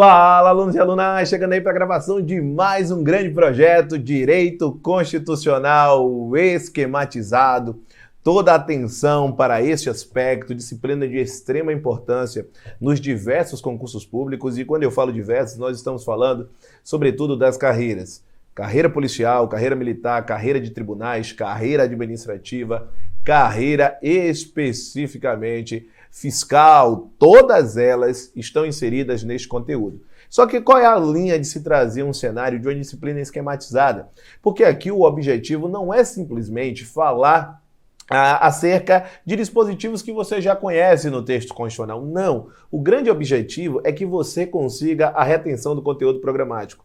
Fala, alunos e alunas, chegando aí para a gravação de mais um grande projeto, Direito Constitucional Esquematizado. Toda a atenção para este aspecto, disciplina de extrema importância nos diversos concursos públicos. E quando eu falo diversos, nós estamos falando, sobretudo, das carreiras. Carreira policial, carreira militar, carreira de tribunais, carreira administrativa, carreira especificamente fiscal, todas elas estão inseridas neste conteúdo. Só que qual é a linha de se trazer um cenário de uma disciplina esquematizada? Porque aqui o objetivo não é simplesmente falar acerca de dispositivos que você já conhece no texto constitucional. Não. O grande objetivo é que você consiga a retenção do conteúdo programático.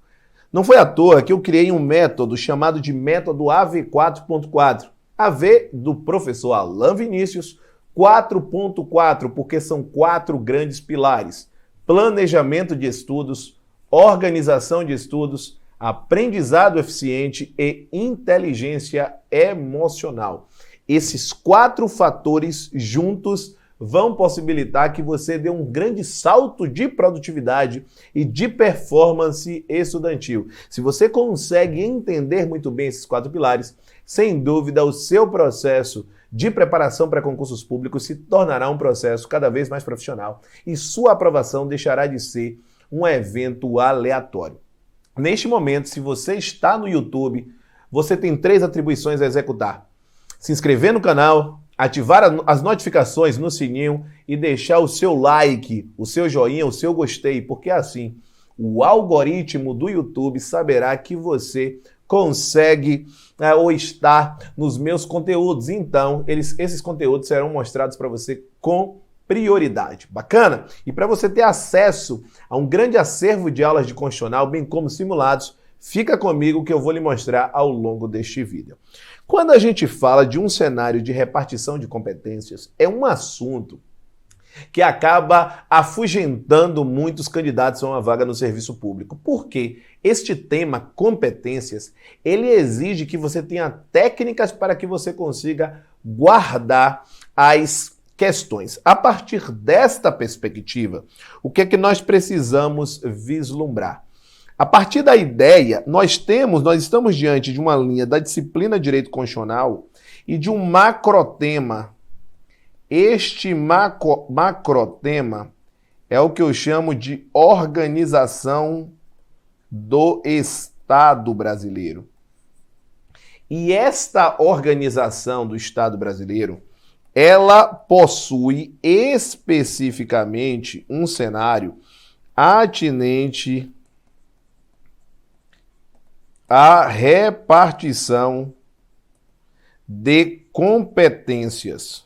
Não foi à toa que eu criei um método chamado de método AV4.4. AV do professor Alan Vinícius, 4.4, porque são 4 grandes pilares: planejamento de estudos, organização de estudos, aprendizado eficiente e inteligência emocional. Esses 4 fatores juntos vão possibilitar que você dê um grande salto de produtividade e de performance estudantil. Se você consegue entender muito bem esses 4 pilares, sem dúvida o seu processo de preparação para concursos públicos se tornará um processo cada vez mais profissional e sua aprovação deixará de ser um evento aleatório. Neste momento, se você está no YouTube, você tem 3 atribuições a executar: se inscrever no canal, ativar as notificações no sininho e deixar o seu like, o seu joinha, o seu gostei, porque assim o algoritmo do YouTube saberá que você consegue ou está nos meus conteúdos. Então, esses conteúdos serão mostrados para você com prioridade. Bacana? E para você ter acesso a um grande acervo de aulas de constitucional, bem como simulados, fica comigo que eu vou lhe mostrar ao longo deste vídeo. Quando a gente fala de um cenário de repartição de competências, é um assunto que acaba afugentando muitos candidatos a uma vaga no serviço público. Por quê? Este tema, competências, ele exige que você tenha técnicas para que você consiga guardar as questões. A partir desta perspectiva, o que é que nós precisamos vislumbrar? A partir da ideia, nós estamos diante de uma linha da disciplina de Direito Constitucional e de um macrotema. Este macrotema é o que eu chamo de organização do Estado brasileiro. E esta organização do Estado brasileiro, ela possui especificamente um cenário atinente à repartição de competências.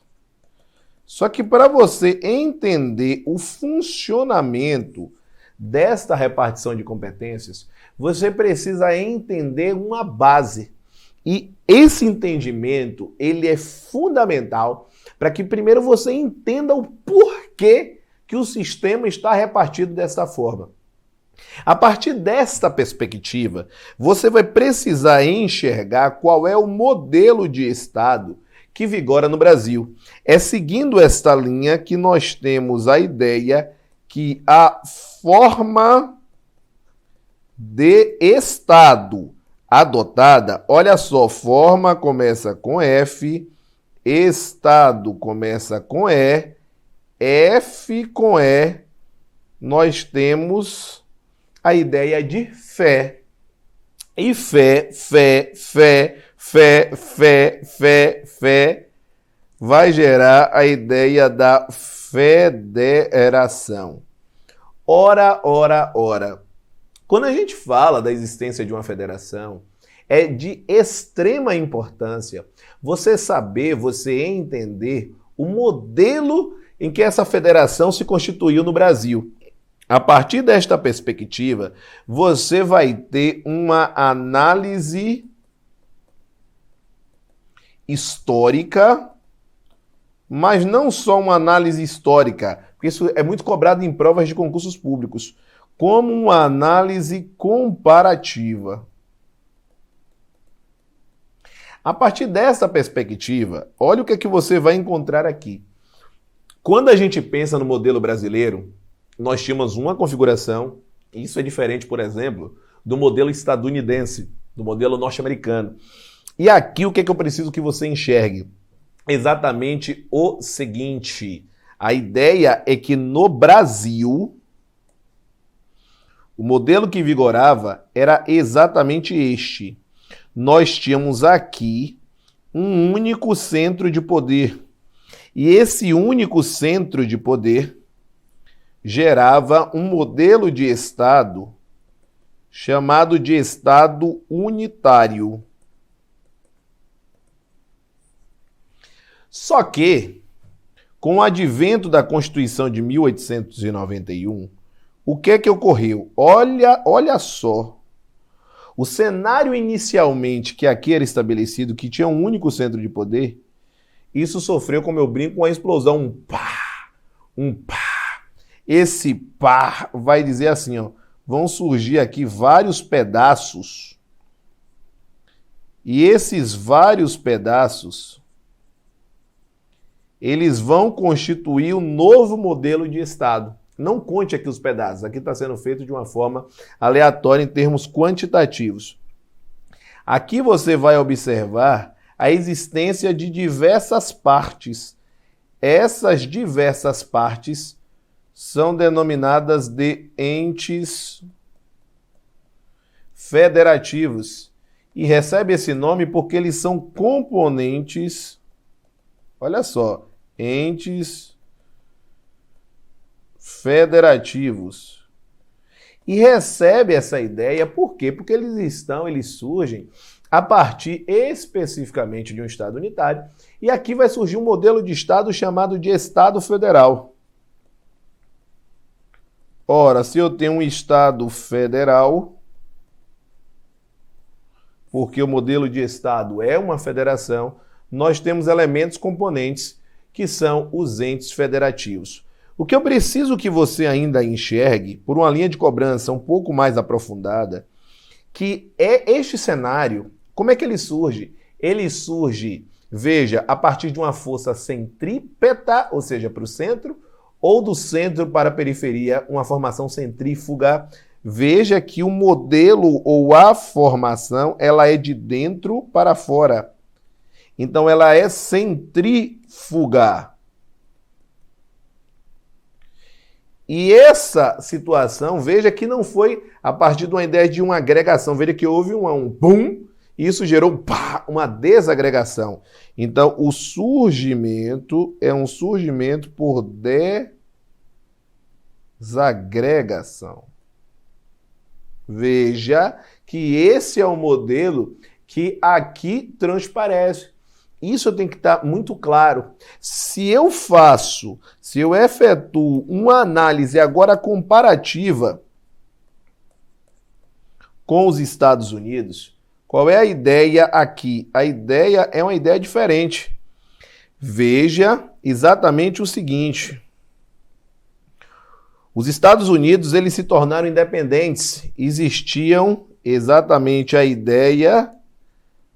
Só que para você entender o funcionamento desta repartição de competências, você precisa entender uma base. E esse entendimento, ele é fundamental para que primeiro você entenda o porquê que o sistema está repartido dessa forma. A partir desta perspectiva, você vai precisar enxergar qual é o modelo de Estado que vigora no Brasil. É seguindo esta linha que nós temos a ideia que a forma de Estado adotada, olha só, forma começa com F, Estado começa com E, F com E, nós temos a ideia de fé. E fé vai gerar a ideia da federação. Ora. Quando a gente fala da existência de uma federação, é de extrema importância você saber, você entender o modelo em que essa federação se constituiu no Brasil. A partir desta perspectiva, você vai ter uma análise histórica, mas não só uma análise histórica, porque isso é muito cobrado em provas de concursos públicos, como uma análise comparativa. A partir dessa perspectiva, olha o que é que você vai encontrar aqui. Quando a gente pensa no modelo brasileiro, nós tínhamos uma configuração Isso é diferente, por exemplo, do modelo estadunidense, do modelo norte-americano. E aqui o que é que eu preciso que você enxergue? Exatamente o seguinte: a ideia é que no Brasil, o modelo que vigorava era exatamente este. Nós tínhamos aqui um único centro de poder. E esse único centro de poder gerava um modelo de Estado chamado de Estado unitário. Só que, com o advento da Constituição de 1891, o que é que ocorreu? Olha só. O cenário inicialmente que aqui era estabelecido, que tinha um único centro de poder, isso sofreu, como eu brinco, uma explosão, um pá, um pá. Esse pá vai dizer assim, ó, vão surgir aqui vários pedaços, e esses vários pedaços, eles vão constituir um novo modelo de Estado. Não conte aqui os pedaços, aqui está sendo feito de uma forma aleatória em termos quantitativos. Aqui você vai observar a existência de diversas partes. Essas diversas partes são denominadas de entes federativos e recebe esse nome porque eles são componentes, olha só, entes federativos. E recebe essa ideia por quê? Porque eles surgem a partir especificamente de um Estado unitário, e aqui vai surgir um modelo de Estado chamado de Estado Federal. Ora, se eu tenho um Estado federal, porque o modelo de Estado é uma federação, nós temos elementos componentes que são os entes federativos. O que eu preciso que você ainda enxergue, por uma linha de cobrança um pouco mais aprofundada, que é este cenário. Como é que ele surge? Ele surge, veja, a partir de uma força centrípeta, ou seja, para o centro, ou do centro para a periferia, uma formação centrífuga. Veja que o modelo ou a formação, ela é de dentro para fora. Então, ela é centrífuga. E essa situação, veja que não foi a partir de uma ideia de uma agregação. Veja que houve um boom, e isso gerou uma desagregação. Então, o surgimento é um surgimento por desagregação. Veja que esse é o modelo que aqui transparece. Isso tem que estar muito claro. Se eu efetuo uma análise agora comparativa com os Estados Unidos, qual é a ideia aqui? A ideia é uma ideia diferente. Veja exatamente o seguinte. Os Estados Unidos, eles se tornaram independentes. Existiam exatamente a ideia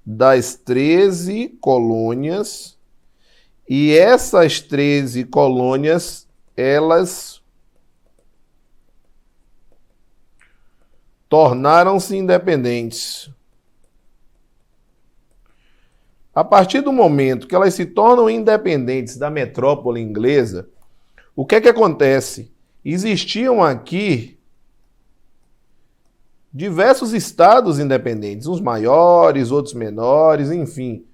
das 13 colônias, e essas 13 colônias, elas tornaram-se independentes. A partir do momento que elas se tornam independentes da metrópole inglesa, o que é que acontece? Existiam aqui diversos estados independentes, uns maiores, outros menores, enfim.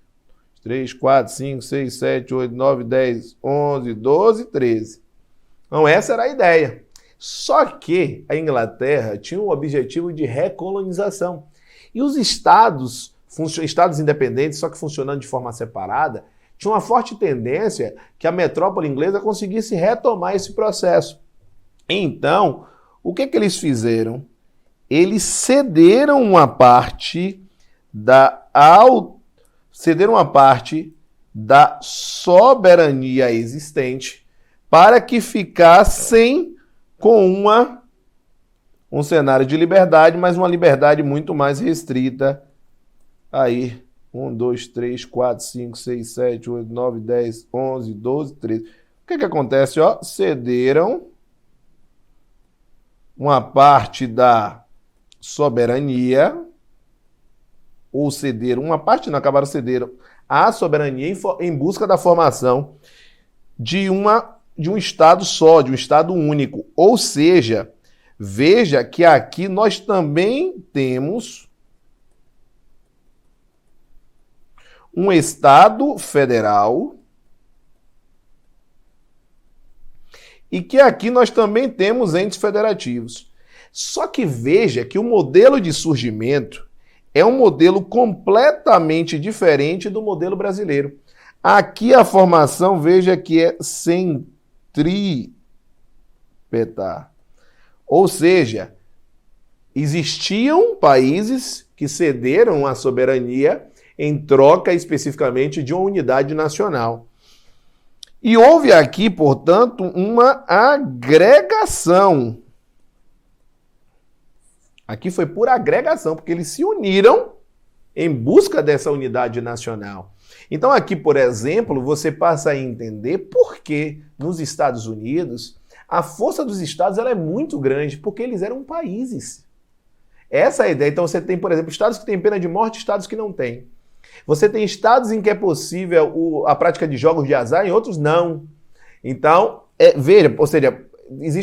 3, 4, 5, 6, 7, 8, 9, 10, 11, 12, 13. Então essa era a ideia. Só que a Inglaterra tinha um objetivo de recolonização. E os estados independentes, só que funcionando de forma separada, tinha uma forte tendência que a metrópole inglesa conseguisse retomar esse processo. Então, o que eles fizeram? Eles cederam uma parte da soberania existente para que ficassem com um cenário de liberdade, mas uma liberdade muito mais restrita. Aí, 1, 2, 3, 4, 5, 6, 7, 8, 9, 10, 11, 12, 13. O que acontece? Cederam uma parte da soberania, ou cederam, uma parte não, acabaram cederam a soberania em busca da formação de um Estado só, de um Estado único. Ou seja, veja que aqui nós também temos um Estado federal e que aqui nós também temos entes federativos. Só que veja que o modelo de surgimento é um modelo completamente diferente do modelo brasileiro. Aqui a formação, veja que é centrípeta. Ou seja, existiam países que cederam a soberania em troca especificamente de uma unidade nacional. E houve aqui, portanto, uma agregação. Aqui foi por agregação, porque eles se uniram em busca dessa unidade nacional. Então aqui, por exemplo, você passa a entender por que nos Estados Unidos a força dos estados ela é muito grande, porque eles eram países. Essa é a ideia. Então você tem, por exemplo, estados que têm pena de morte, estados que não têm. Você tem estados em que é possível a prática de jogos de azar, em outros não. Então, veja, ou seja,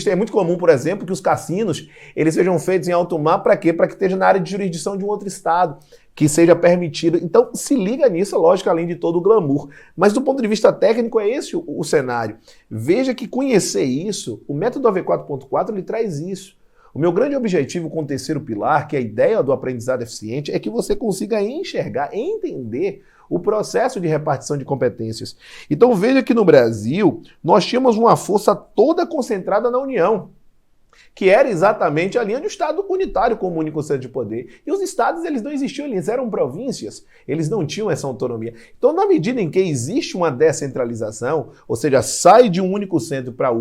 é muito comum, por exemplo, que os cassinos eles sejam feitos em alto mar para quê? Para que esteja na área de jurisdição de um outro estado, que seja permitido. Então, se liga nisso, lógico, além de todo o glamour. Mas do ponto de vista técnico, é esse o cenário. Veja que conhecer isso, o método AV 4.4, ele traz isso. O meu grande objetivo com o terceiro pilar, que é a ideia do aprendizado eficiente, é que você consiga enxergar, entender o processo de repartição de competências. Então veja que no Brasil, nós tínhamos uma força toda concentrada na União, que era exatamente a linha do Estado unitário como único centro de poder. E os estados, eles não existiam, eles eram províncias, eles não tinham essa autonomia. Então, na medida em que existe uma descentralização, ou seja, sai de um único centro para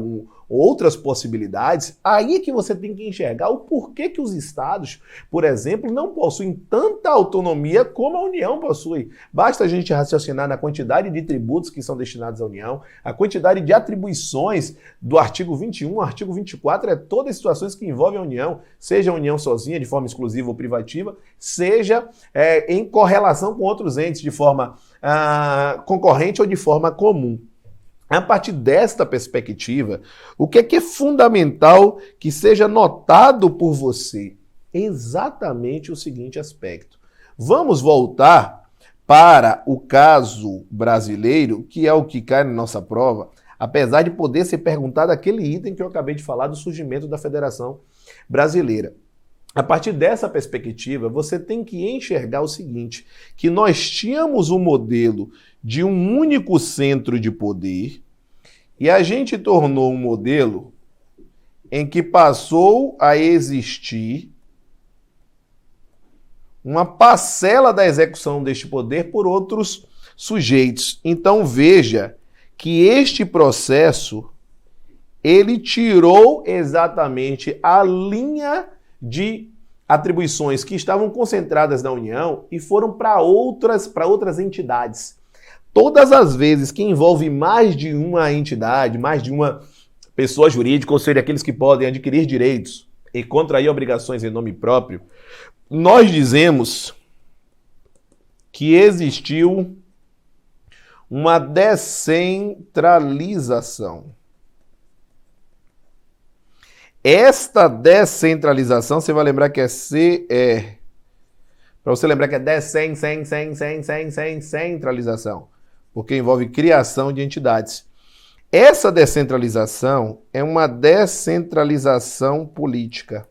outras possibilidades, aí é que você tem que enxergar o porquê que os estados, por exemplo, não possuem tanta autonomia como a União possui. Basta a gente raciocinar na quantidade de tributos que são destinados à União, a quantidade de atribuições do artigo 21, artigo 24, é todas as situações que envolvem a União, seja a União sozinha, de forma exclusiva ou privativa, seja em correlação com outros entes, de forma concorrente ou de forma comum. A partir desta perspectiva, o que é fundamental que seja notado por você? Exatamente o seguinte aspecto. Vamos voltar para o caso brasileiro, que é o que cai na nossa prova, apesar de poder ser perguntado aquele item que eu acabei de falar do surgimento da Federação Brasileira. A partir dessa perspectiva, você tem que enxergar o seguinte, que nós tínhamos um modelo de um único centro de poder e a gente tornou um modelo em que passou a existir uma parcela da execução deste poder por outros sujeitos. Então veja que este processo ele tirou exatamente a linha de atribuições que estavam concentradas na União e foram para outras entidades. Todas as vezes que envolve mais de uma entidade, mais de uma pessoa jurídica, ou seja, aqueles que podem adquirir direitos e contrair obrigações em nome próprio, nós dizemos que existiu uma descentralização. Esta descentralização, você vai lembrar que é CE. Para você lembrar que é descentralização, porque envolve criação de entidades. Essa descentralização é uma descentralização política.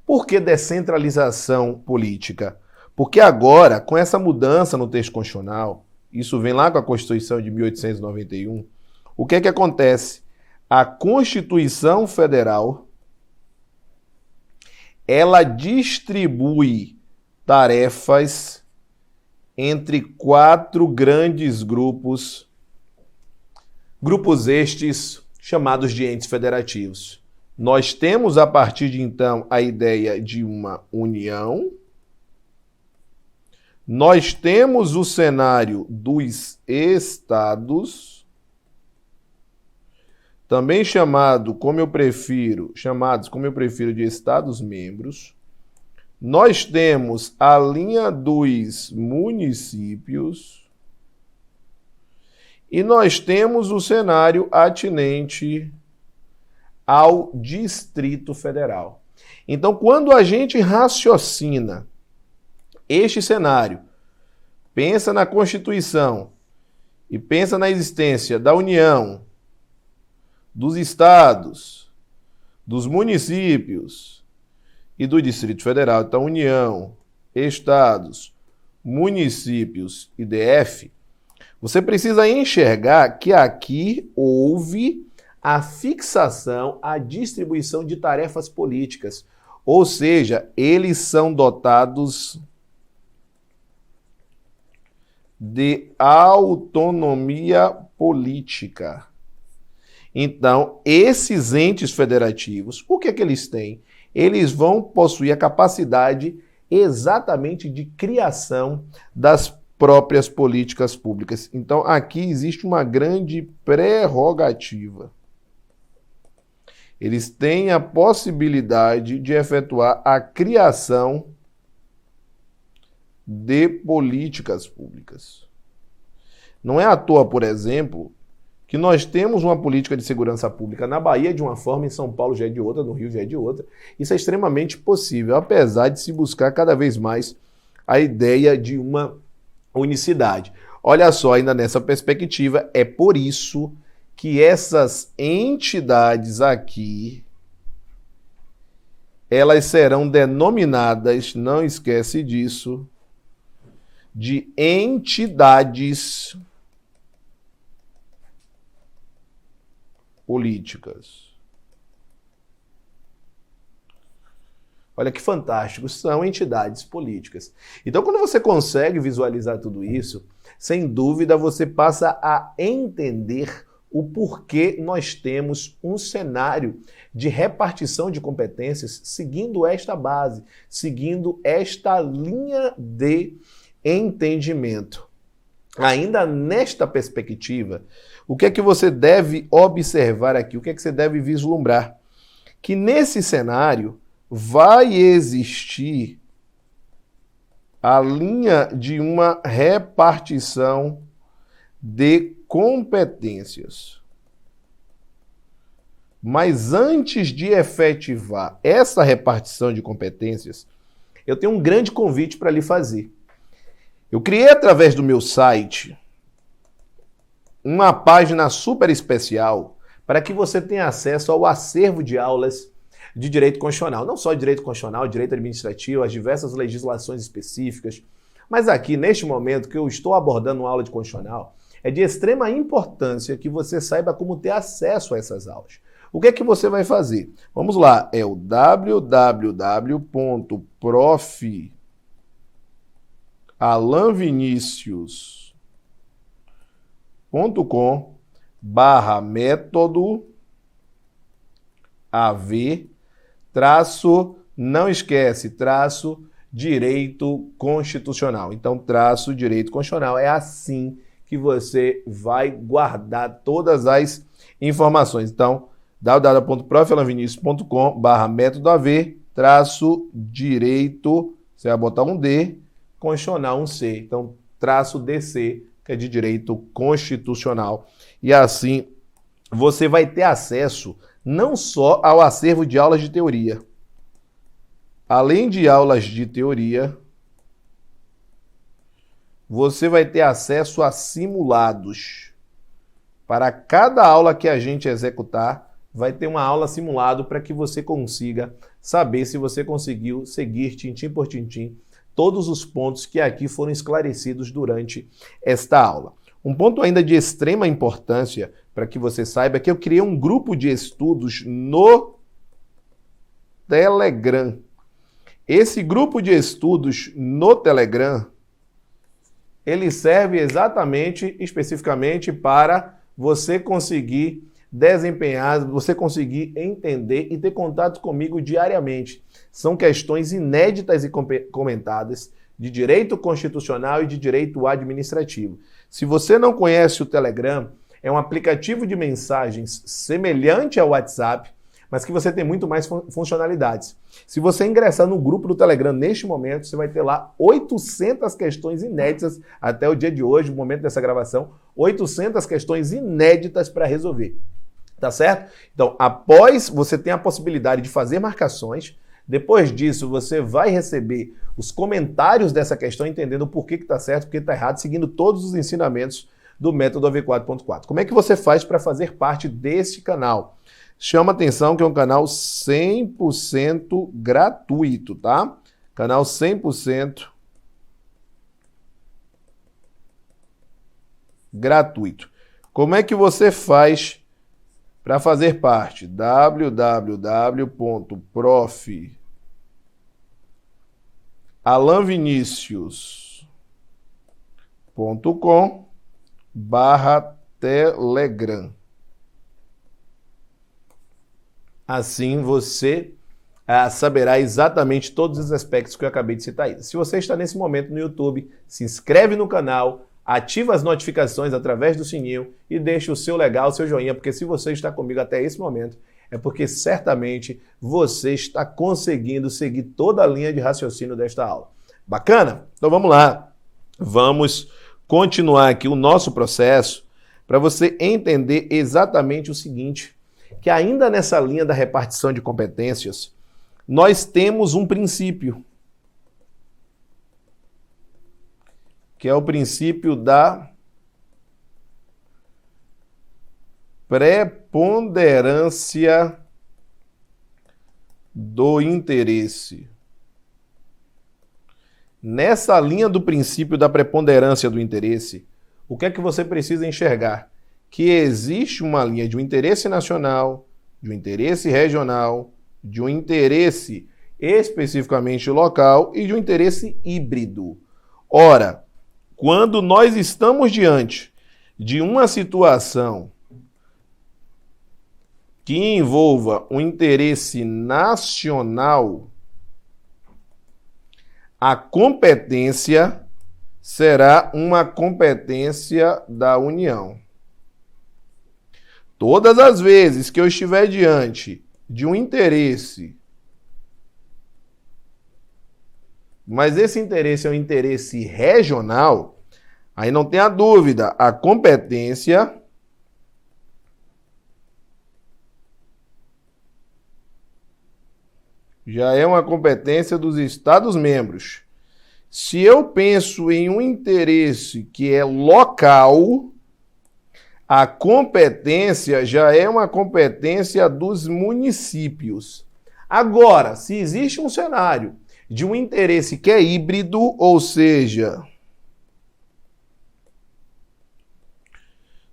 Por que descentralização política? Porque agora, com essa mudança no texto constitucional, isso vem lá com a Constituição de 1891, o que é que acontece? A Constituição Federal, ela distribui tarefas entre 4 grandes grupos estes chamados de entes federativos. Nós temos, a partir de então, a ideia de uma união. Nós temos o cenário dos estados. também chamados como eu prefiro de Estados-membros. Nós temos a linha dos municípios e nós temos o cenário atinente ao Distrito Federal. Então, quando a gente raciocina este cenário, pensa na Constituição e pensa na existência da União, dos estados, dos municípios e do Distrito Federal, então União, estados, municípios e DF, você precisa enxergar que aqui houve a fixação, a distribuição de tarefas políticas, ou seja, eles são dotados de autonomia política. Então, esses entes federativos, o que é que eles têm? Eles vão possuir a capacidade exatamente de criação das próprias políticas públicas. Então, aqui existe uma grande prerrogativa. Eles têm a possibilidade de efetuar a criação de políticas públicas. Não é à toa, por exemplo, que nós temos uma política de segurança pública na Bahia de uma forma, em São Paulo já é de outra, no Rio já é de outra. Isso é extremamente possível, apesar de se buscar cada vez mais a ideia de uma unicidade. Olha só, ainda nessa perspectiva, é por isso que essas entidades aqui, elas serão denominadas, não esquece disso, de entidades políticas. Olha que fantástico, são entidades políticas. Então, quando você consegue visualizar tudo isso, sem dúvida você passa a entender o porquê nós temos um cenário de repartição de competências seguindo esta base, seguindo esta linha de entendimento. Ainda nesta perspectiva, o que é que você deve observar aqui? O que é que você deve vislumbrar? Que nesse cenário vai existir a linha de uma repartição de competências. Mas antes de efetivar essa repartição de competências, eu tenho um grande convite para lhe fazer. Eu criei através do meu site uma página super especial para que você tenha acesso ao acervo de aulas de direito constitucional. Não só direito constitucional, direito administrativo, as diversas legislações específicas. Mas aqui, neste momento que eu estou abordando uma aula de constitucional, é de extrema importância que você saiba como ter acesso a essas aulas. O que é que você vai fazer? Vamos lá, é o www.profalanvinicius.com/método AV não esquece, direito constitucional. Então, direito constitucional é assim que você vai guardar todas as informações. Então, www.profalanvinicius.com/método AV direito, você vai botar um D, constitucional um C. Então, DC, que é de direito constitucional. E assim, você vai ter acesso não só ao acervo de aulas de teoria. Além de aulas de teoria, você vai ter acesso a simulados. Para cada aula que a gente executar, vai ter uma aula simulado para que você consiga saber se você conseguiu seguir tintim por tintim todos os pontos que aqui foram esclarecidos durante esta aula. Um ponto ainda de extrema importância para que você saiba é que eu criei um grupo de estudos no Telegram. Esse grupo de estudos no Telegram, ele serve especificamente para você conseguir desempenhar, você conseguir entender e ter contato comigo diariamente. São questões inéditas e comentadas de direito constitucional e de direito administrativo. Se você não conhece o Telegram, é um aplicativo de mensagens semelhante ao WhatsApp, mas que você tem muito mais funcionalidades. Se você ingressar no grupo do Telegram neste momento, você vai ter lá 800 questões inéditas até o dia de hoje, no momento dessa gravação, 800 questões inéditas para resolver. Tá certo? Então, após você tem a possibilidade de fazer marcações, depois disso você vai receber os comentários dessa questão, entendendo por que está certo, por que está errado, seguindo todos os ensinamentos do método AV4.4. Como é que você faz para fazer parte desse canal? Chama atenção que é um canal 100% gratuito, tá? Canal 100% gratuito. Como é que você faz para fazer parte? www.profalanvinicius.com/telegram. Assim você saberá exatamente todos os aspectos que eu acabei de citar aí. Se você está nesse momento no YouTube, se inscreve no canal, ativa as notificações através do sininho e deixa o seu legal, o seu joinha, porque se você está comigo até esse momento, é porque certamente você está conseguindo seguir toda a linha de raciocínio desta aula. Bacana? Então vamos lá. Vamos continuar aqui o nosso processo para você entender exatamente o seguinte, que ainda nessa linha da repartição de competências, nós temos um princípio, que é o princípio da preponderância do interesse. Nessa linha do princípio da preponderância do interesse, o que é que você precisa enxergar? Que existe uma linha de um interesse nacional, de um interesse regional, de um interesse especificamente local e de um interesse híbrido. Ora, quando nós estamos diante de uma situação que envolva um interesse nacional, a competência será uma competência da União. Todas as vezes que eu estiver diante de um interesse, mas esse interesse é um interesse regional, aí não tenha dúvida, a competência já é uma competência dos Estados-membros. Se eu penso em um interesse que é local, a competência já é uma competência dos municípios. Agora, se existe um cenário de um interesse que é híbrido, ou seja,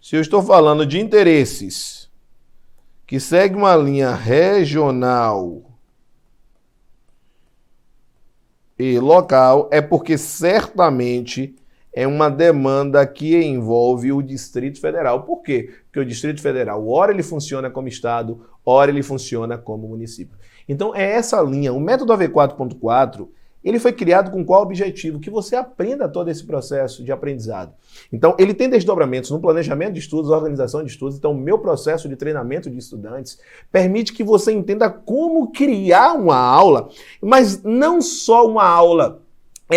se eu estou falando de interesses que seguem uma linha regional e local, é porque certamente é uma demanda que envolve o Distrito Federal. Por quê? Porque o Distrito Federal, ora ele funciona como Estado, ora ele funciona como município. Então é essa linha. O método AV4.4, ele foi criado com qual objetivo? Que você aprenda todo esse processo de aprendizado. Então ele tem desdobramentos no planejamento de estudos, organização de estudos. Então o meu processo de treinamento de estudantes permite que você entenda como criar uma aula, mas não só uma aula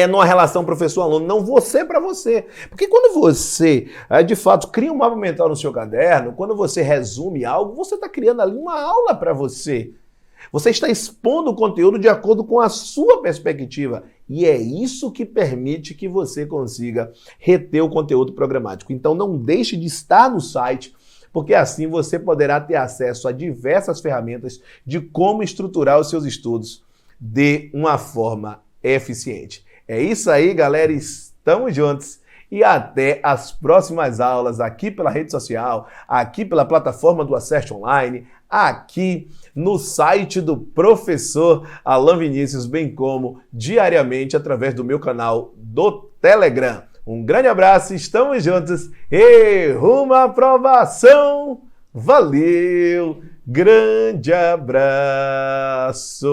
numa relação professor-aluno, não você para você. Porque quando você, de fato, cria um mapa mental no seu caderno, quando você resume algo, você está criando ali uma aula para você. Você está expondo o conteúdo de acordo com a sua perspectiva. E é isso que permite que você consiga reter o conteúdo programático. Então não deixe de estar no site, porque assim você poderá ter acesso a diversas ferramentas de como estruturar os seus estudos de uma forma eficiente. É isso aí, galera. Estamos juntos. E até as próximas aulas aqui pela rede social, aqui pela plataforma do Acerte Online, aqui no site do professor Alan Vinícius, bem como diariamente através do meu canal do Telegram. Um grande abraço, estamos juntos e rumo à aprovação. Valeu, grande abraço!